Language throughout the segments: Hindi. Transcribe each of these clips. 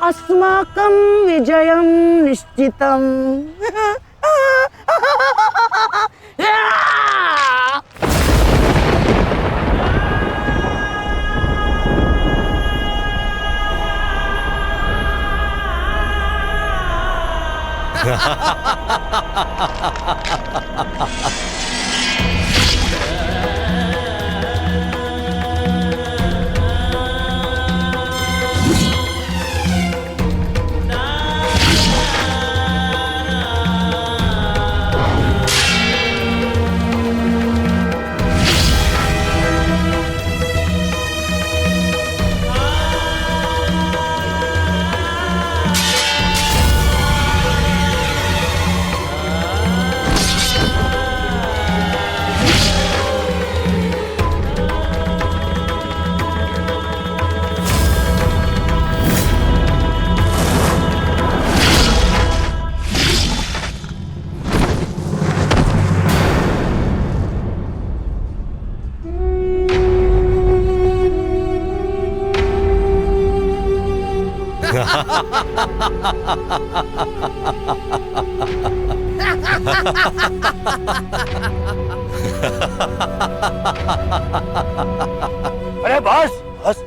अस्माकं विजयं निश्चितम्। अरे बस बस,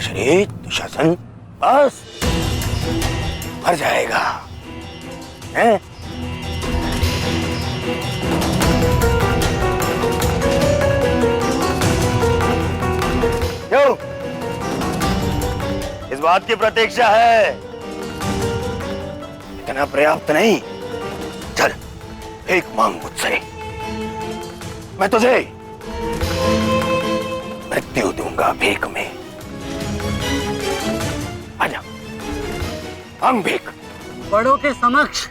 श्री दुशासन बस, मर जाएगा हैं? क्यों? इस बात की प्रतीक्षा है, इतना पर्याप्त नहीं। चल एक मांग मुझसे, मैं तुझे मृत्यु दूंगा भीख में। आजा, मांग भीख। बड़ों के समक्ष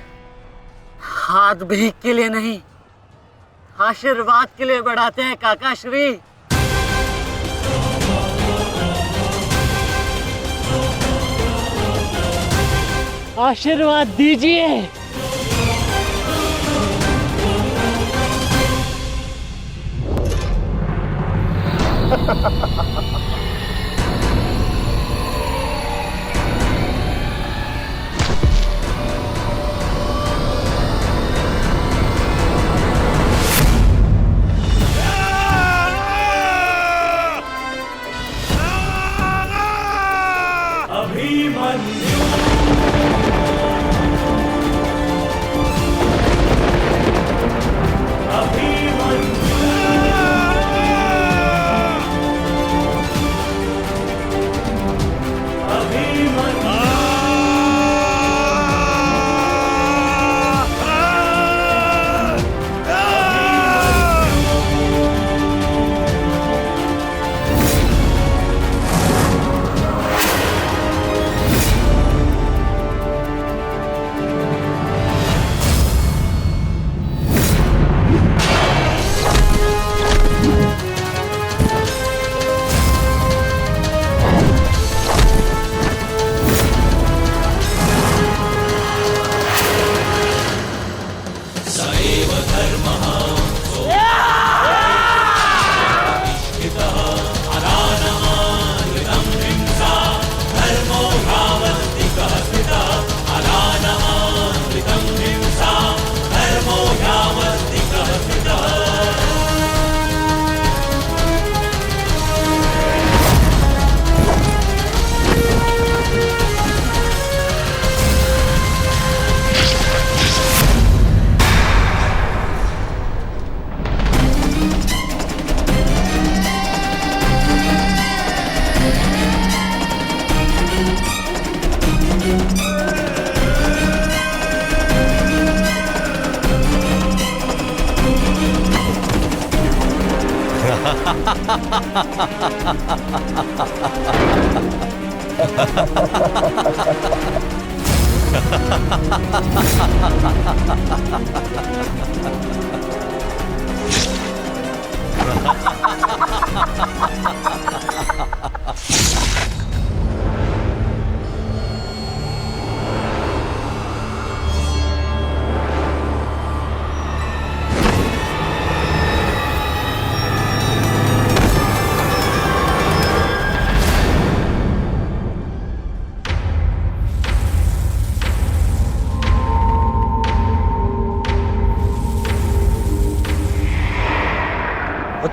हाथ भीख के लिए नहीं, आशीर्वाद के लिए बढ़ाते हैं काका श्री। आशीर्वाद दीजिए।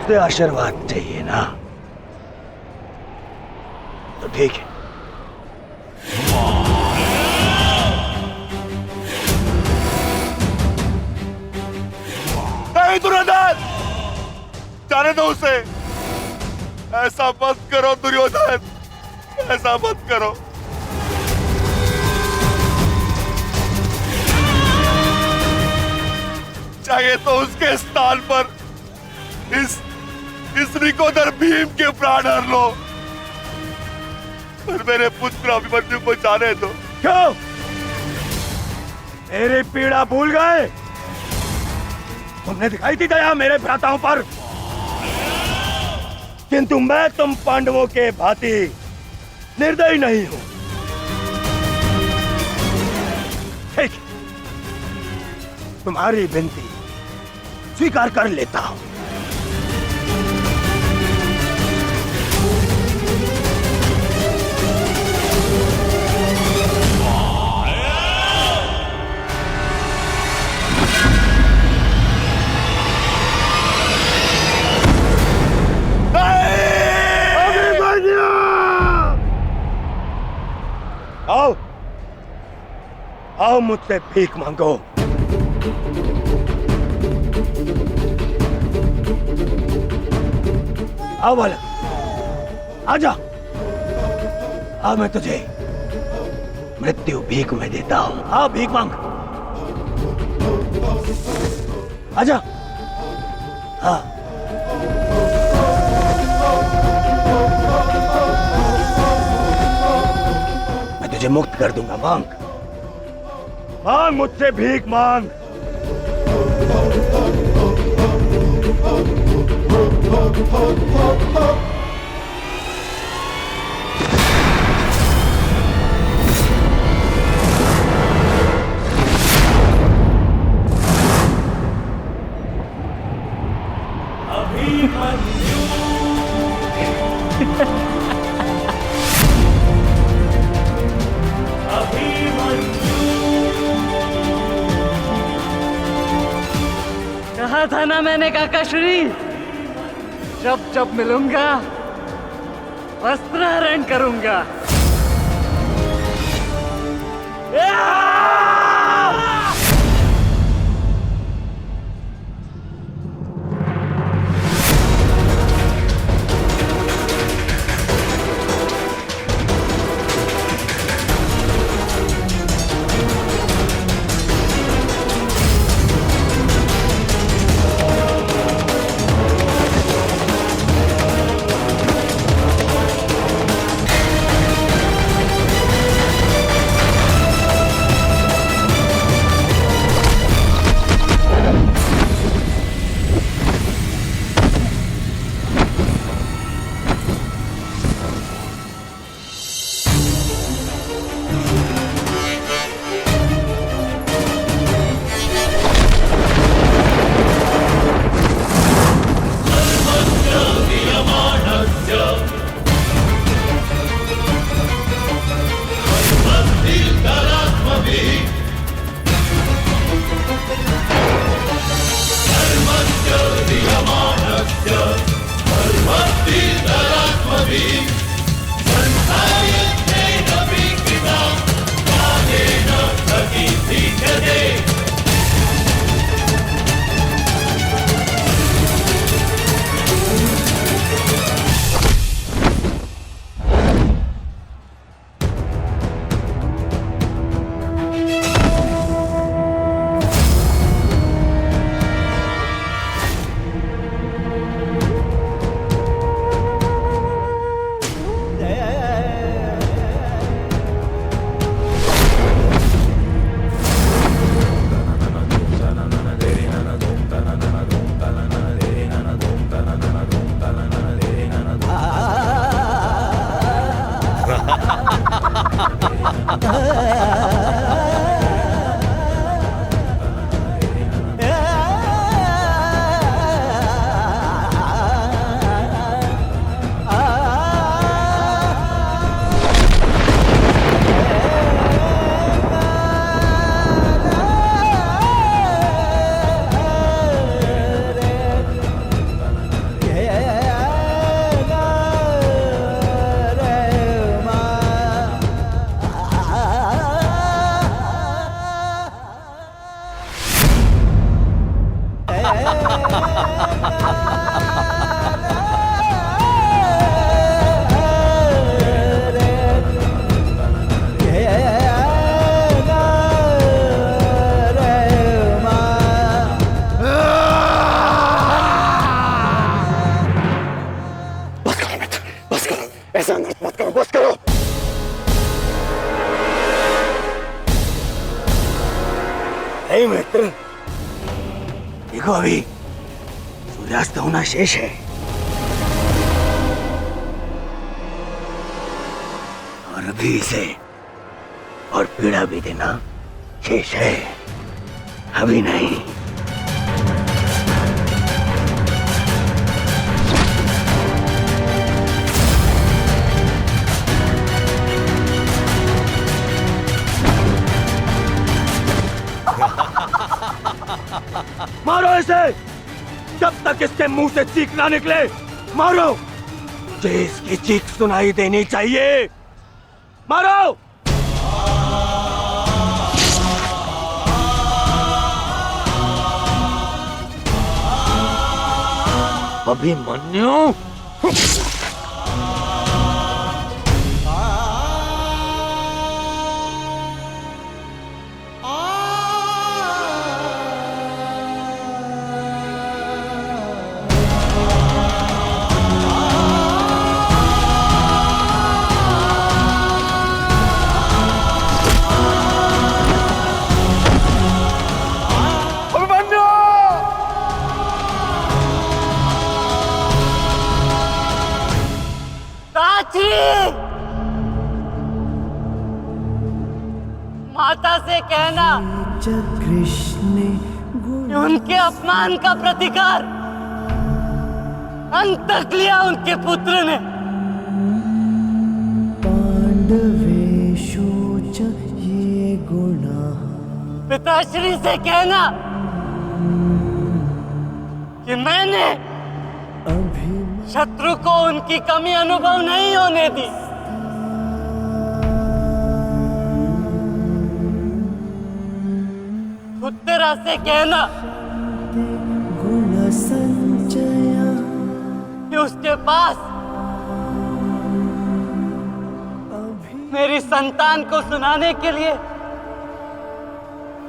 मुझसे आशीर्वाद चाहिए ना, तो ठीक है। नहीं दुर्योधन, जाने दो उसे। ऐसा मत करो दुर्योधन, ऐसा मत करो। चाहिए तो उसके स्थान पर इस रिकोदर भीम के प्राण हर लो, पर मेरे पुत्र अभिमन्यु को जाने दो। क्यों? मेरी पीड़ा भूल गए? तुमने दिखाई थी दया मेरे भ्राताओं पर, किंतु मैं तुम पांडवों के भांति निर्दयी नहीं हूं। ठीक, तुम्हारी विनती स्वीकार कर लेता हूं। आओ, आओ मुझसे भीख मांगो। आओ बालक, आजा। आ मैं तुझे मृत्यु भीख में देता हूं। आ भीख मांग, आजा। हाँ, मैं तुझे मुक्त कर दूंगा। मांग, मांग मुझसे भीख मांग। कहा था ना मैंने काकाश्री, जब जब मिलूंगा वस्त्रहरण करूंगा। हे मित्र, देखो अभी सूर्यास्त होना शेष है और अभी इसे और पीड़ा भी देना शेष है, अभी नहीं। मारो इसे जब तक इसके मुंह से चीख ना निकले। मारो, मुझे इसकी चीख सुनाई देनी चाहिए। मारो। अभिमन्यु, माता से कहना कि उनके अपमान का प्रतिकार अंत तक लिया उनके पुत्र ने। पिताश्री से कहना कि मैंने शत्रु को उनकी कमी अनुभव नहीं होने दी। उत्तरा से कहना कि उसके पास मेरी संतान को सुनाने के लिए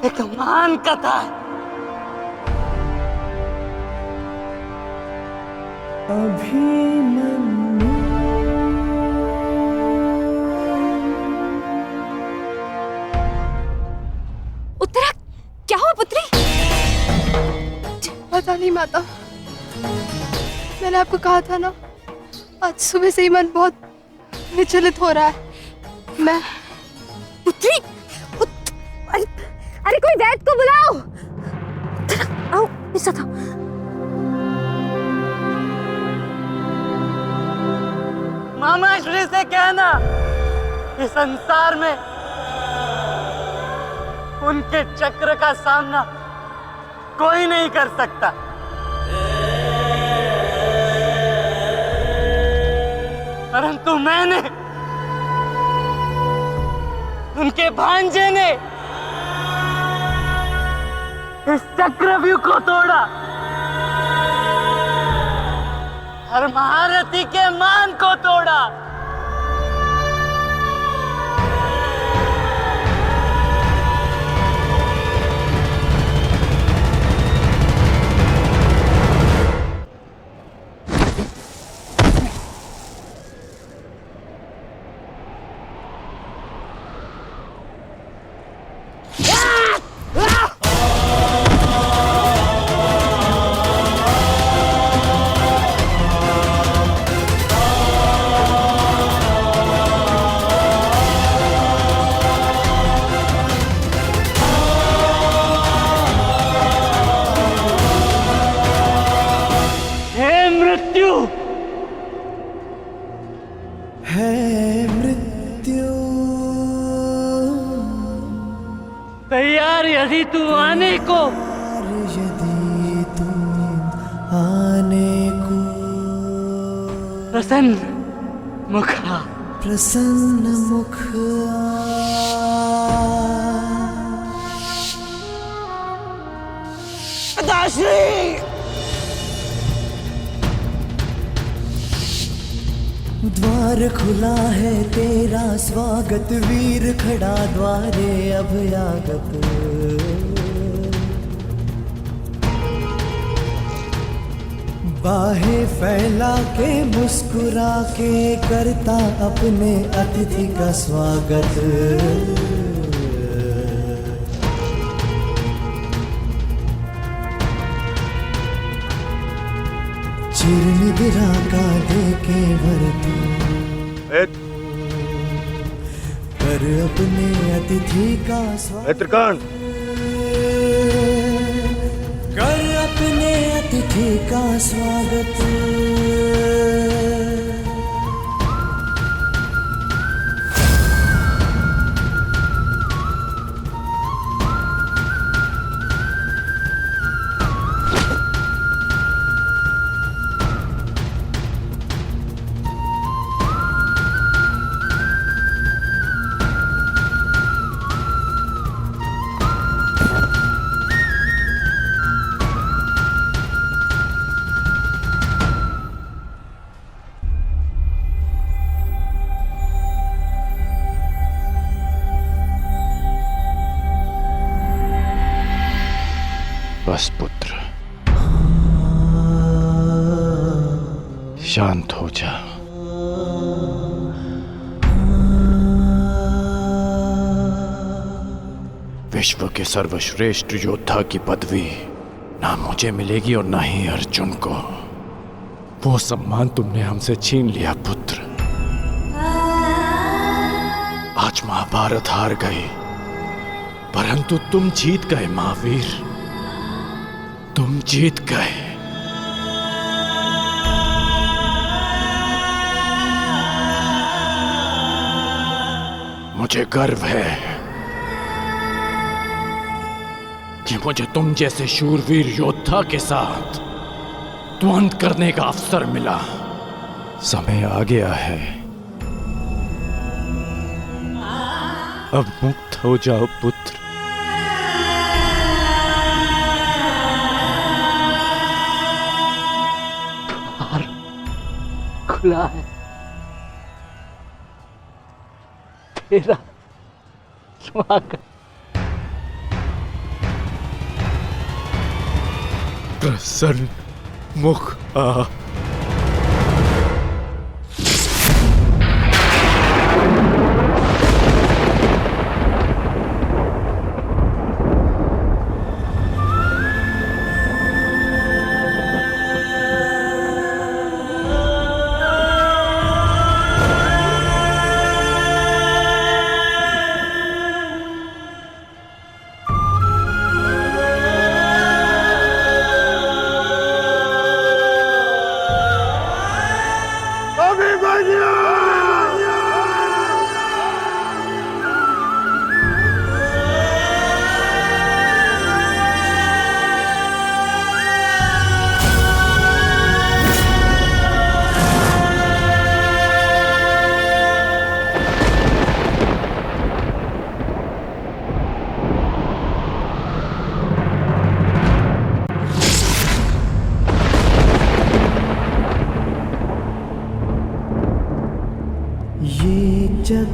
एक महान कथा है। उत्तरा, क्या हुआ पुत्री? पता नहीं माता, मैंने आपको कहा था ना, आज सुबह से ही मन बहुत विचलित हो रहा है। मैं पुत्री, अरे कोई वैद्य को बुलाओ। आओ, ऐसा था। मामा श्री से कहना कि संसार में उनके चक्र का सामना कोई नहीं कर सकता। परंतु मैंने, उनके भांजे ने इस चक्रव्यूह को तोड़ा और महारथी के मान को तोड़ा। तैयार यदि तू आने को, यदि तू आने को, प्रसन्न मुख आ, प्रसन्न मुख पिताश्री। द्वार खुला है तेरा स्वागत, वीर खड़ा द्वारे अभयागत। बाहें फैला के मुस्कुरा के करता अपने अतिथि का स्वागत। चिरनिद्रा का देके वर तू कर अपने अतिथि का स्वागत त्रिकांत कर अपने अतिथि का स्वागत बस पुत्र, शांत हो जा। विश्व के सर्वश्रेष्ठ योद्धा की पदवी ना मुझे मिलेगी और ना ही अर्जुन को। वो सम्मान तुमने हमसे छीन लिया पुत्र। आज महाभारत हार गई, परंतु तुम जीत गए महावीर, तुम जीत गए। मुझे गर्व है कि मुझे तुम जैसे शूरवीर योद्धा के साथ द्वंद्व करने का अवसर मिला। समय आ गया है, अब मुक्त हो जाओ पुत्र। खुला है तेरा स्वागत। प्रसन्न मुख आ।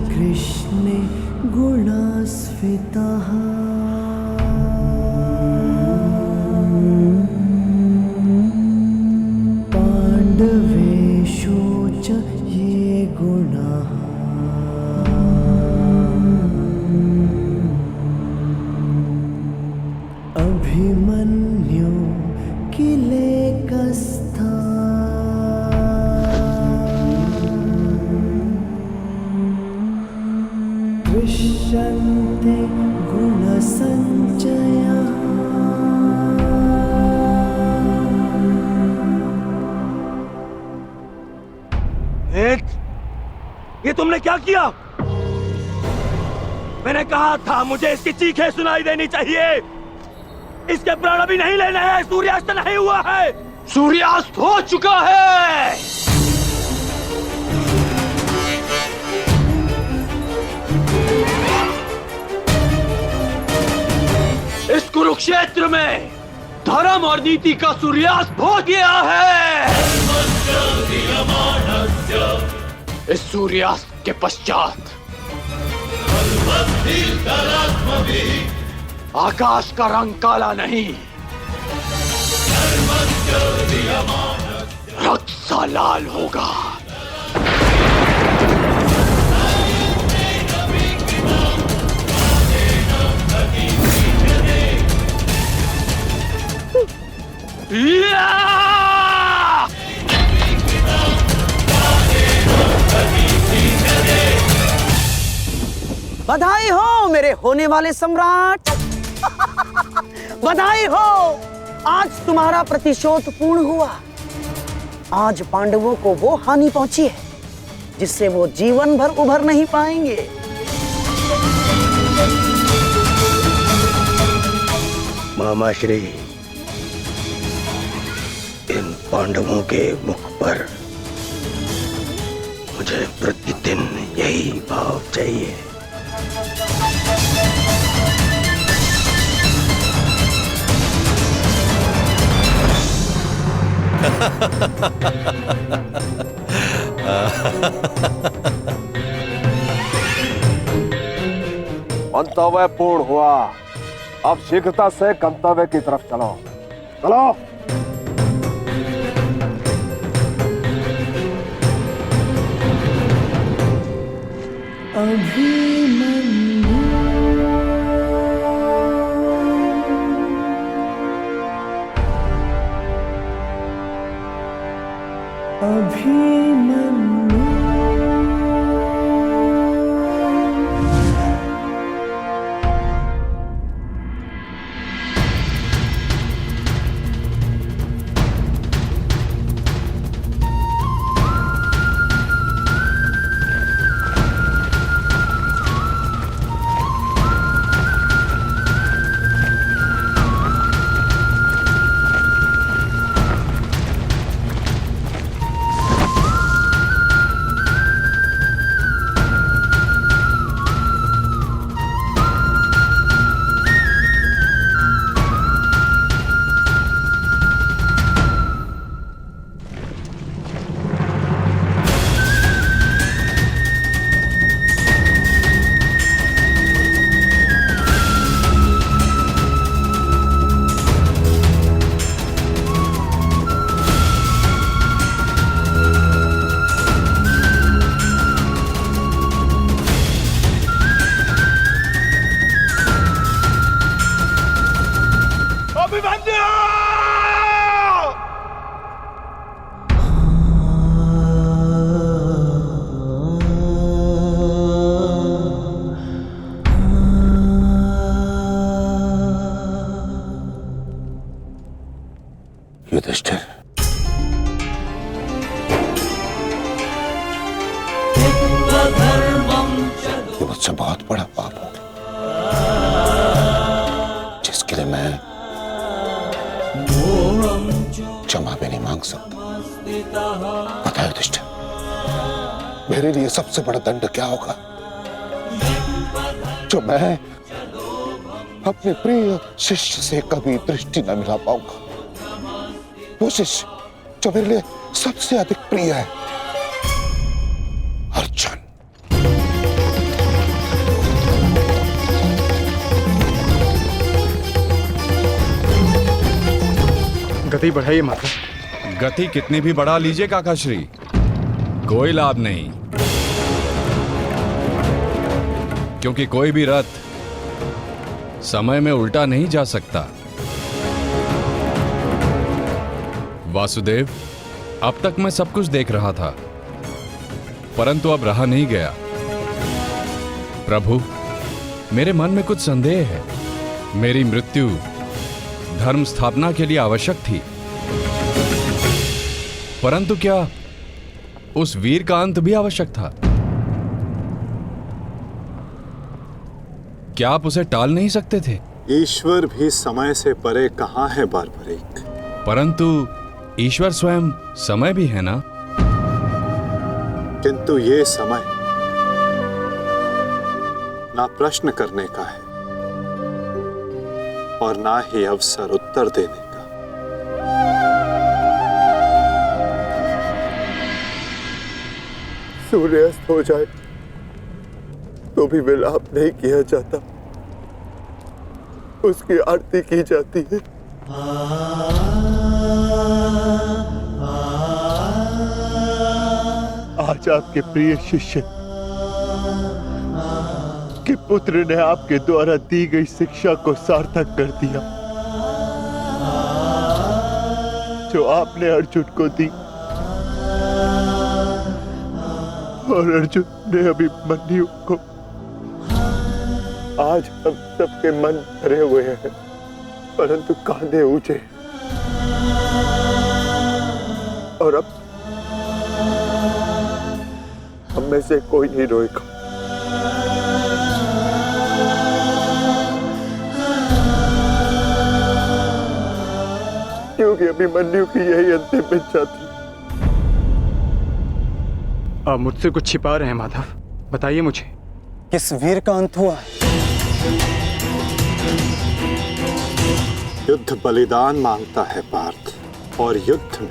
कृष्णे गुणास्फितः पाण्डवेषु च ये गुणाः अभिमन्यु किलेकस्था दृश्यन्ते गुणसञ्चयः। ये तुमने क्या किया? मैंने कहा था मुझे इसकी चीखें सुनाई देनी चाहिए। इसके प्राण अभी नहीं लेने हैं। सूर्यास्त नहीं हुआ है। सूर्यास्त हो चुका है। इस कुरुक्षेत्र में धर्म और नीति का सूर्यास्त हो गया है। इस सूर्यास्त के पश्चात आकाश का रंग काला नहीं, रक्त सा लाल होगा। बधाई हो मेरे होने वाले सम्राट। बधाई हो, आज तुम्हारा प्रतिशोध पूर्ण हुआ। आज पांडवों को वो हानि पहुंची है जिससे वो जीवन भर उभर नहीं पाएंगे। मामाश्री, इन पांडवों के मुख पर मुझे प्रतिदिन यही भाव चाहिए। मंतव्य पूर्ण हुआ। अब शीघ्रता से गंतव्य की तरफ चलो। चलो। युधिष्ठिर, ये मुझसे बहुत बड़ा पाप हो गया जिसके लिए मैं क्षमा भी नहीं मांग सकता। पता है युधिष्ठिर, मेरे लिए सबसे बड़ा दंड क्या होगा? जो मैं अपने प्रिय शिष्य से कभी दृष्टि न मिला पाऊंगा। वो शिष्य जो मेरे लिए सबसे अधिक प्रिय है, अर्जुन। गति बढ़ाइए माता। गति कितनी भी बढ़ा लीजिए काकाश्री, कोई लाभ नहीं, क्योंकि कोई भी रथ समय में उल्टा नहीं जा सकता। वासुदेव, अब तक मैं सब कुछ देख रहा था, परंतु अब रहा नहीं गया। प्रभु, मेरे मन में कुछ संदेह है। मेरी मृत्यु धर्म स्थापना के लिए आवश्यक थी, परंतु क्या उस वीर का अंत भी आवश्यक था? क्या आप उसे टाल नहीं सकते थे? ईश्वर भी समय से परे कहां है बारबरीक। परंतु ईश्वर स्वयं समय भी है ना? किंतु ये समय ना प्रश्न करने का है और ना ही अवसर उत्तर देने का। सूर्यास्त हो जाए तो भी विलाप नहीं किया जाता, उसकी आरती की जाती है। आज आपके प्रिय शिष्य के पुत्र ने आपके द्वारा दी गई शिक्षा को सार्थक कर दिया, जो आपने अर्जुन को दी, और अर्जुन ने अभिमन्यु को आज हम सबके मन भरे हुए हैं, परंतु कांधे ऊंचे, और अब हम में से कोई नहीं रोएगा, क्योंकि अभिमन्यु की यही अंतिम इच्छा थी। आप मुझसे कुछ छिपा रहे हैं माधव, बताइए मुझे। किस वीर का अंत हुआ? युद्ध बलिदान मांगता है पार्थ, और युद्ध में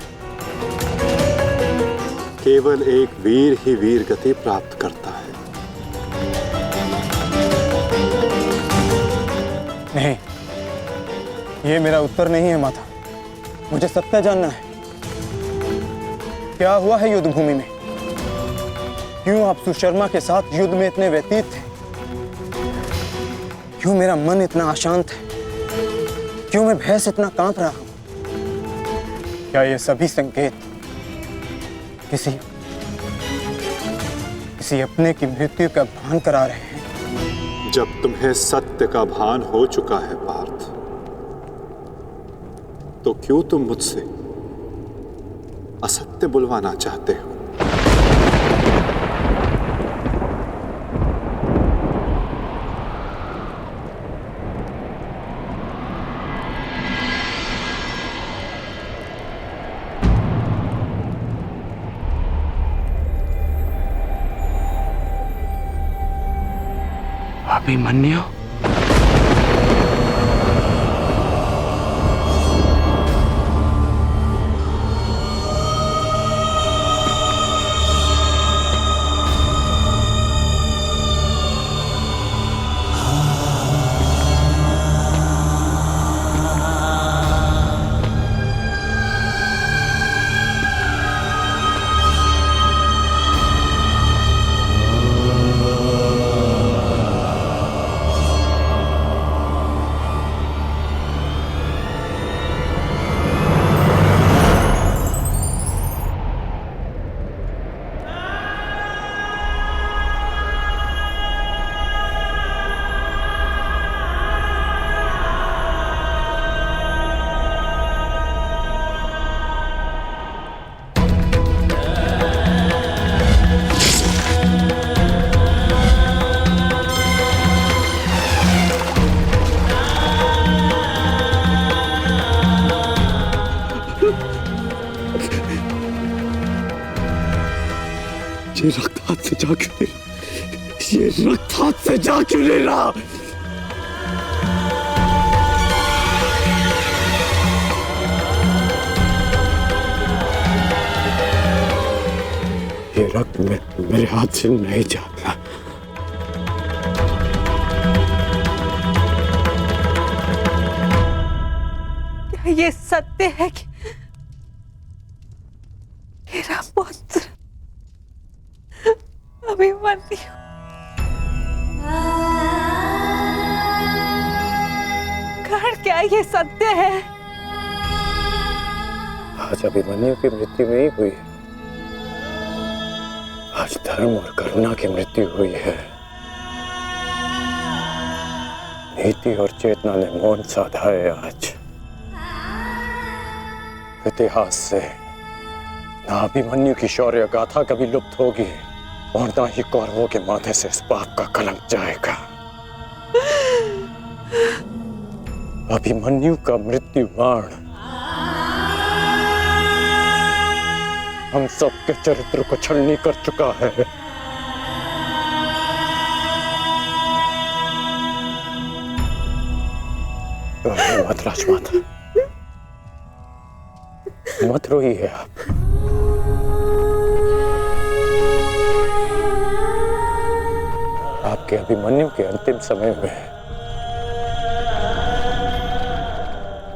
केवल एक वीर ही वीर गति प्राप्त करता है। नहीं, ये मेरा उत्तर नहीं है माता। मुझे सत्य जानना है। क्या हुआ है युद्ध भूमि में? क्यों आप सुशर्मा के साथ युद्ध में इतने व्यतीत थे? क्यों मेरा मन इतना अशांत है? क्यों मैं भय से इतना कांप रहा हूं? क्या ये सभी संकेत किसी अपने की मृत्यु का भान करा रहे हैं? जब तुम्हें सत्य का भान हो चुका है पार्थ, तो क्यों तुम मुझसे असत्य बुलवाना चाहते हो? अभिमन्यु? ये रक्त हाथ से जा क्यों नहीं रहा? ये रक्त हाथ से जा क्यों नहीं रहा? ये रक्त मेरे हाथ से नहीं जाता। क्या ये सत्य है कि मेरा पुत्र अभिमन्यु कर्ण, क्या ये सत्य है? आज अभिमन्यु की मृत्यु नहीं हुई है, आज धर्म और करुणा की मृत्यु हुई है। नीति और चेतना ने मौन साधा है। आज इतिहास से ना अभिमन्यु की शौर्य गाथा कभी लुप्त होगी और ना ही कौरवों के माथे से इस पाप का कलंक जाएगा। अभिमन्यु का मृत्यु बाण हम सबके चरित्र को छलनी कर चुका है। मत राजमाता, मत रोइए आप। आपके अभिमन्यु के अंतिम समय में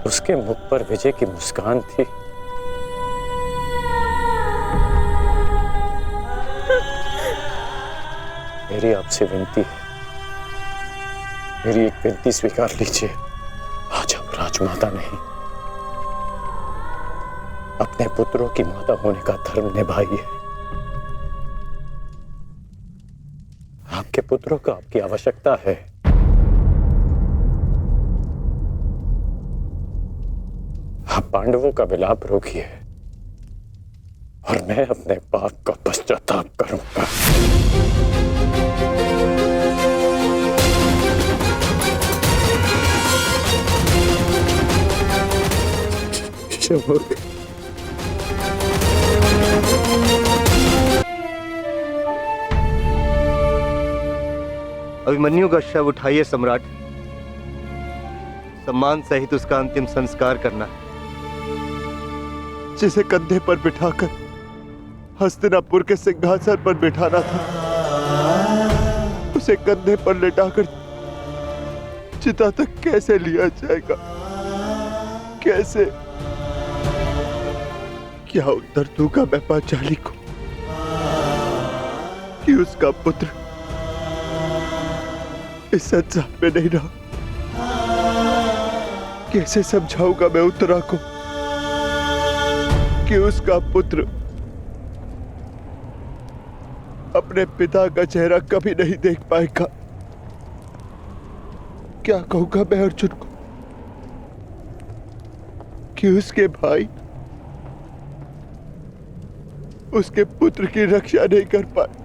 उसके मुख पर विजय की मुस्कान थी। मेरी आपसे विनती है, मेरी एक विनती स्वीकार लीजिए। आज आप राजमाता नहीं, अपने पुत्रों की माता होने का धर्म निभाइए। आपके पुत्रों को आपकी आवश्यकता है। आप पांडवों का विलाप रोकिए और मैं अपने पाप का पश्चाताप करूंगा। अभिमन्यु का शव उठाइए सम्राट, सम्मान सहित उसका अंतिम संस्कार करना है। जिसे कंधे पर बिठाकर हस्तिनापुर के सिंहासन पर बिठाना था, उसे कंधे पर लेटाकर चिता तक कैसे लिया जाएगा? कैसे? क्या उत्तर दूंगा मैं पांचाली को कि उसका पुत्र इस संसार में नहीं रहा? कैसे समझाऊंगा मैं उत्तरा को कि उसका पुत्र अपने पिता का चेहरा कभी नहीं देख पाएगा? क्या कहूंगा मैं अर्जुन को कि उसके भाई उसके पुत्र की रक्षा नहीं कर पाए?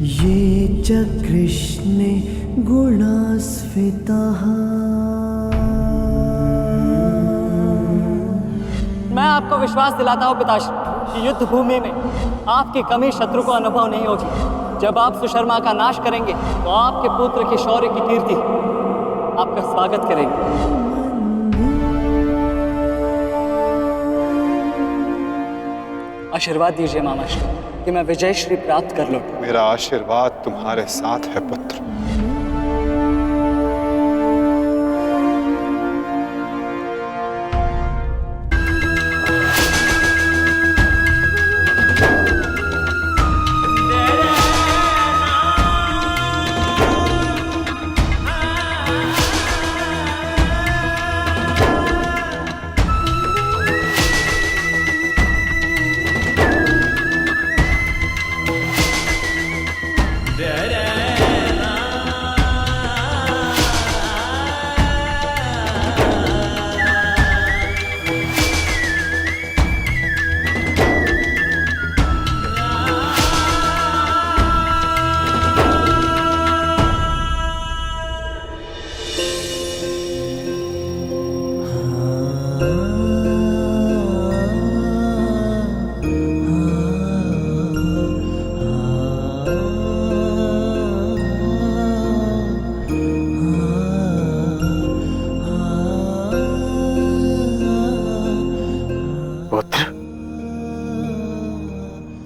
ये च कृष्णे गुणास्फितः। मैं आपको विश्वास दिलाता हूँ पिताश्री कि युद्ध भूमि में आपकी कमी शत्रु को अनुभव नहीं होगी। जब आप सुशर्मा का नाश करेंगे तो आपके पुत्र के शौर्य की कीर्ति आपका स्वागत करेगी। आशीर्वाद दीजिए मामाश्री कि मैं विजय श्री प्राप्त कर लूं। मेरा आशीर्वाद तुम्हारे साथ है पुत्र।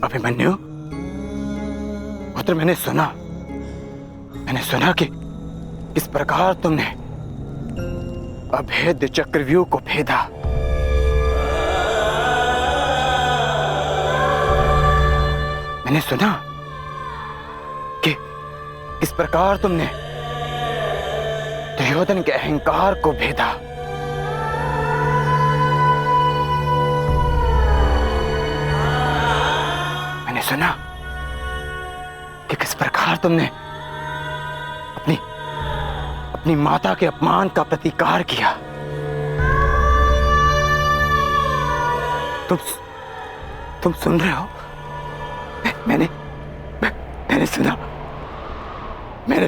अभिमन्यु, पुत्र मैंने सुना कि किस प्रकार तुमने अभेद्य चक्रव्यूह को भेदा। मैंने सुना कि किस प्रकार तुमने दुर्योधन के अहंकार को भेदा। मैंने सुना कि किस प्रकार तुमने अपनी माता के अपमान का प्रतिकार किया। तुम सुन रहे हो? मैंने सुना। मैंने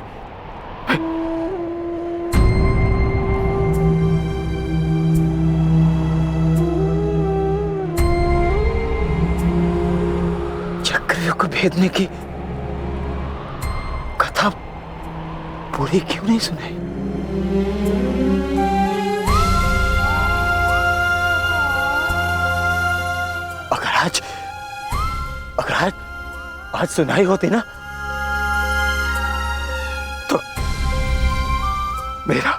चक्रव्यूह को भेदने की कथा पूरी क्यों नहीं सुनाई? अगर आज सुनाई होती ना तो मेरा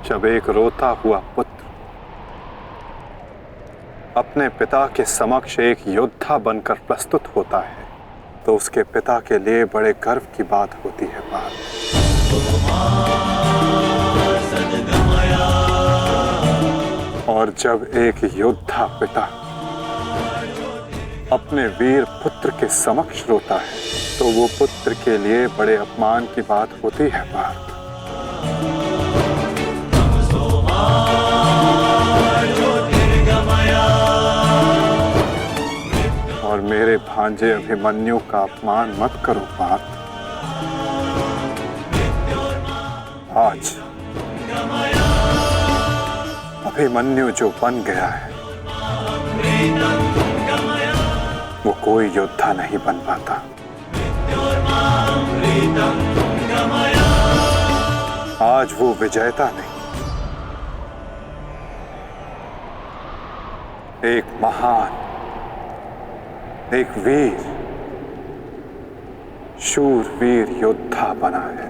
जब एक रोता हुआ पुत्र अपने पिता के समक्ष एक योद्धा बनकर प्रस्तुत होता है तो उसके पिता के लिए बड़े गर्व की बात होती है। और जब एक योद्धा पिता अपने वीर पुत्र के समक्ष रोता है तो वो पुत्र के लिए बड़े अपमान की बात होती है। और मेरे भांजे अभिमन्यु का अपमान मत करो पार्थ। आज अभिमन्यु जो बन गया है वो कोई योद्धा नहीं बन पाता। आज वो विजेता नहीं, एक महान, एक वीर, शूरवीर योद्धा बना है।